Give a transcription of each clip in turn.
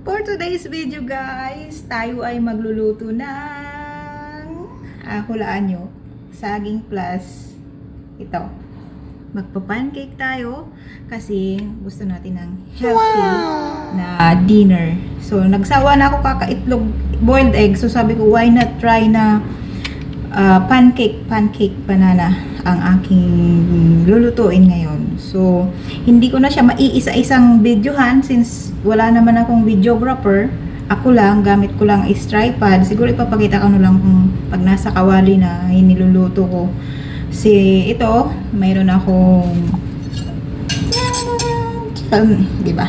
For today's video guys, tayo ay magluluto ng hulaan nyo, saging plus ito. Magpa-pancake tayo kasi gusto natin ng healthy na dinner. So nagsawa na ako kakaitlog boiled egg, so sabi ko why not try na pancake banana ang aking lulutuin ngayon. So hindi ko na siya maiisa-isang videohan since wala naman akong videographer. Ako lang, gamit ko lang is tripod. Siguro ipapakita ko na lang kung pag nasa kawali na niluluto ko. Ito, mayroon akong di ba?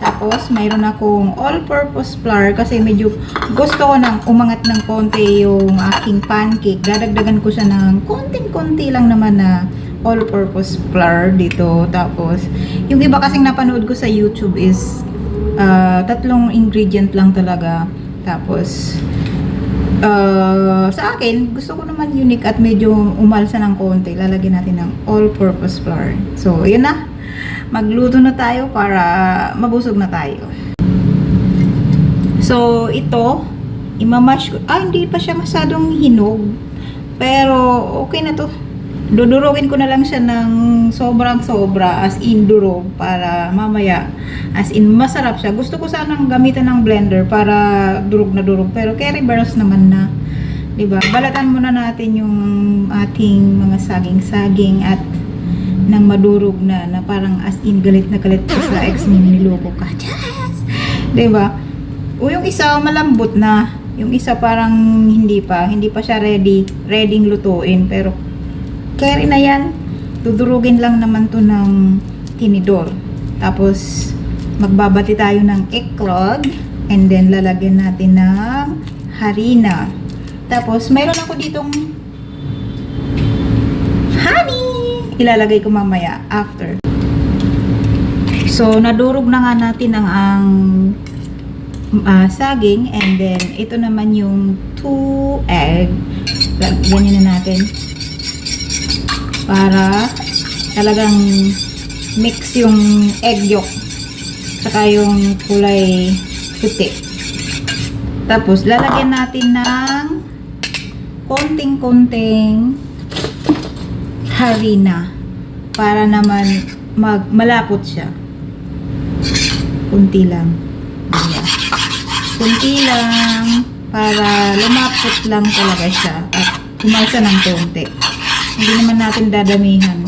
Tapos mayroon akong all-purpose flour kasi medyo gusto ko nang umangat ng konti yung aking pancake. Dadagdagan ko siya ng konting-konti lang naman na all-purpose flour dito. Tapos yung iba kasing napanood ko sa YouTube is tatlong ingredient lang talaga. Tapos sa akin, gusto ko naman unique at medyo umalsa ng konti. Lalagyan natin ng all-purpose flour. So, yun na. Magluto na tayo para mabusog na tayo. So, ito, imamash ko. Hindi pa siya masyadong hinog. Pero, okay na to. Dudurugin ko na lang siya ng sobrang-sobra as in durog para mamaya as in masarap siya. Gusto ko sanang gamitan ng blender para durog na durog. Pero carry bars naman na. Diba? Balatan muna natin yung ating mga saging-saging at nang madurog na parang as in galit na galit ka sa ex mo, niloko ka. Yes! Diba? O yung isa malambot na. Yung isa parang hindi pa siya ready lutuin. Pero carry na yan. Dudurugin lang naman to ng tinidor. Tapos magbabati tayo ng eklog and then lalagyan natin ng harina. Tapos mayroon ako ditong honey. Ilalagay ko mamaya after. So nadurog na nga natin ang saging and then ito naman yung 2 egg. Ganyan na natin para talagang mix yung egg yolk saka yung kulay puti. Tapos lalagyan natin ng konting-konting harina para naman malapot siya. Kunti lang. Ayan. Kunti lang para lumapot lang talaga siya at kumalsa ng konti. Hindi naman natin dadamihan.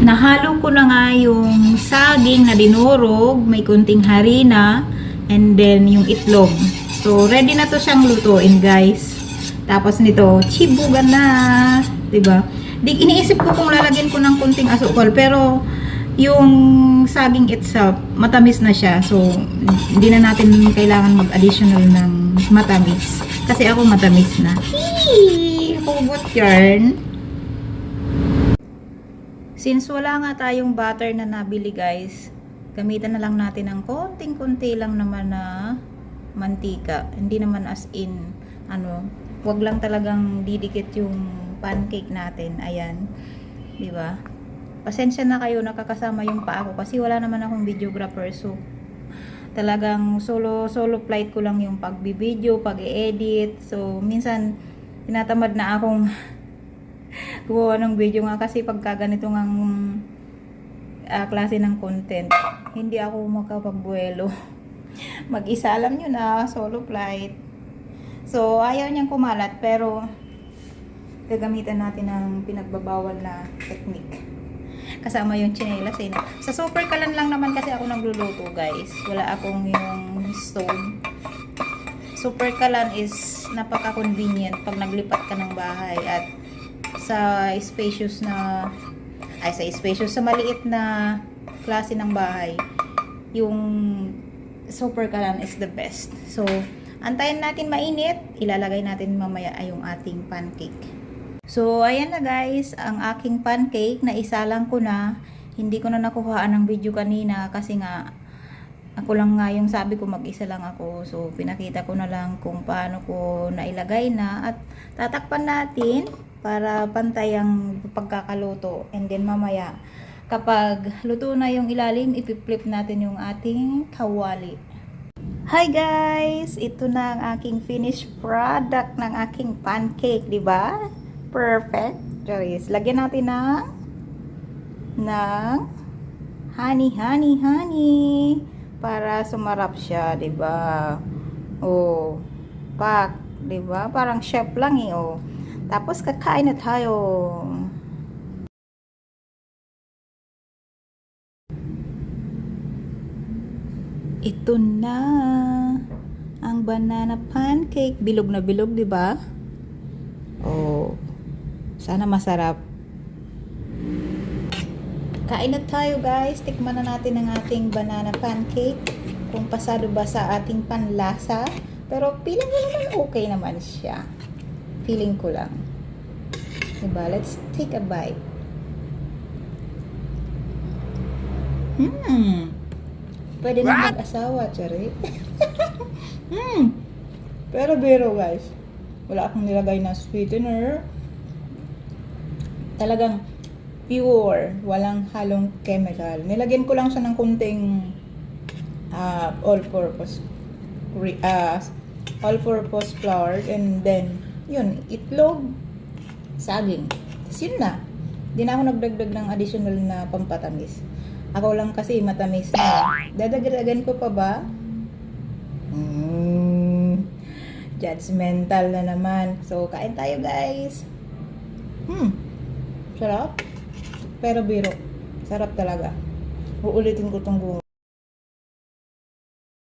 Nahalo ko na nga yung saging na dinurog, may kunting harina, and then yung itlog. So, ready na to siyang lutuin, guys. Tapos nito, chibugan na. Diba? Iniisip ko kung lalagyan ko ng kunting asukal, pero yung saging itself, matamis na siya. So, hindi na natin kailangan mag-additional ng matamis. Kasi ako matamis na. Hee! Hugot yarn. Since wala nga tayong butter na nabili guys, gamitan na lang natin ng konting-kunti lang naman na mantika. Hindi naman as in, wag lang talagang didikit yung pancake natin. Ayan. Diba? Pasensya na kayo, nakakasama yung paa ko kasi wala naman akong videographer. So, talagang solo flight ko lang yung pagbibideo, pag-edit. So, minsan, tinatamad na akong gumawa ng video nga kasi pagka ganito ng klase ng content, hindi ako makapagbuelo. Mag-isa, alam nyo na, solo flight. So, ayaw niyang kumalat, pero gagamitan natin ng pinagbabawal na technique. Kasama yung chinelas eh. Sa super kalan lang naman kasi ako nagluluto guys. Wala akong yung stove. Super kalan is napaka-convenient pag naglipat ka ng bahay at sa sa maliit na klase ng bahay, yung super kalan is the best. So, antayin natin mainit, ilalagay natin mamaya ay yung ating pancake. So, ayan na guys, ang aking pancake, naisalang ko na. Hindi ko na nakuhaan ng video kanina kasi nga, ako lang nga yung sabi ko mag-isa lang ako. So, pinakita ko na lang kung paano ko nailagay na at tatakpan natin para pantay ang pagkakaluto. And then mamaya, Kapag luto na yung ilalim, ipip-flip natin yung ating kawali. Hi guys! Ito na ang aking finished product ng aking pancake, di ba? Perfect. Charis. Lagyan natin ng honey para sumarap siya, di ba? Oh, pak, di ba? Parang chef lang eh, oh. Tapos kakain na tayo. Ito na ang banana pancake. Bilog na bilog, di ba? Oh, sana masarap. Kain na tayo, guys. Tikman na natin ang ating banana pancake. Kung pasado ba sa ating panlasa. Pero feeling ko naman okay naman siya. Feeling ko lang. Diba? Let's take a bite. Pwede na mag-asawa, tsari. Pero guys, wala akong nilagay na sweetener. Talagang pure, walang halong chemical. Nilagyan ko lang siya ng kunting all-purpose flour, and then yun, itlog, saging. Tapos yun na. Di na ako nagdagdag ng additional na pampatamis. Ako lang kasi matamis na. Dadagdagan ko pa ba? Judgmental na naman. So, kain tayo, guys. Sarap. Pero biro. Sarap talaga. Uulitin ko tong buong.